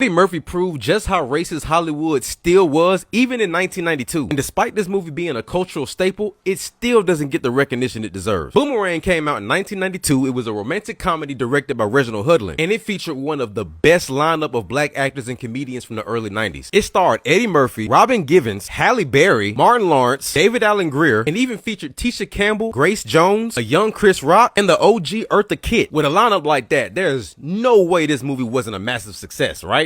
Eddie Murphy proved just how racist Hollywood still was even in 1992. And despite this movie being a cultural staple, it still doesn't get the recognition it deserves. Boomerang came out in 1992. It was a romantic comedy directed by Reginald Hudlin, and it featured one of the best lineup of black actors and comedians from the early 90s. It starred Eddie Murphy, Robin Givens, Halle Berry, Martin Lawrence, David Allen Greer, and even featured Tisha Campbell, Grace Jones, a young Chris Rock, and the OG Eartha Kitt. With a lineup like that, there's no way this movie wasn't a massive success, right?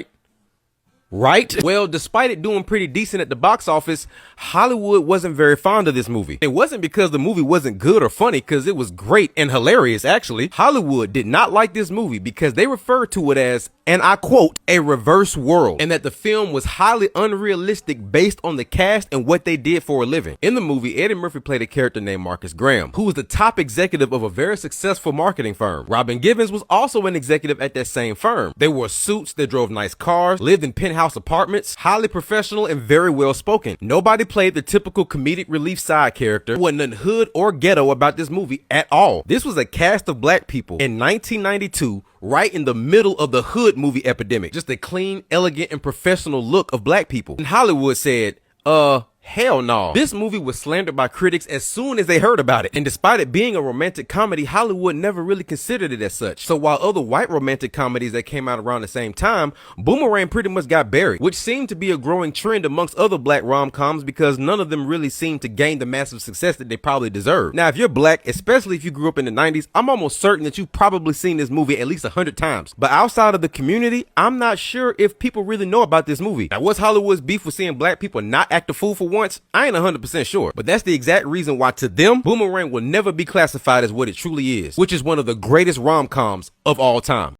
Right? Well, despite it doing pretty decent at the box office, Hollywood wasn't very fond of this movie. It wasn't because the movie wasn't good or funny, because it was great and hilarious, actually. Hollywood did not like this movie because they referred to it as, and I quote, a reverse world, and that the film was highly unrealistic based on the cast and what they did for a living. In the movie, Eddie Murphy played a character named Marcus Graham, who was the top executive of a very successful marketing firm. Robin Givens was also an executive at that same firm. They wore suits, they drove nice cars, lived in penthouse apartments, highly professional and very well spoken. Nobody played the typical comedic relief side character. There wasn't nothing hood or ghetto about this movie at all. This was a cast of black people in 1992, right in the middle of the hood movie epidemic. Just a clean, elegant, and professional look of black people. And Hollywood said, hell no. This movie was slandered by critics as soon as they heard about it. And despite it being a romantic comedy, Hollywood never really considered it as such. So while other white romantic comedies that came out around the same time, Boomerang pretty much got buried, which seemed to be a growing trend amongst other black rom-coms because none of them really seemed to gain the massive success that they probably deserved. Now, if you're black, especially if you grew up in the 90s, I'm almost certain that you've probably seen this movie at least 100 times. But outside of the community, I'm not sure if people really know about this movie. Now, what's Hollywood's beef with seeing black people not act a fool for once? I ain't 100% sure, but that's the exact reason why to them, Boomerang will never be classified as what it truly is, which is one of the greatest rom-coms of all time.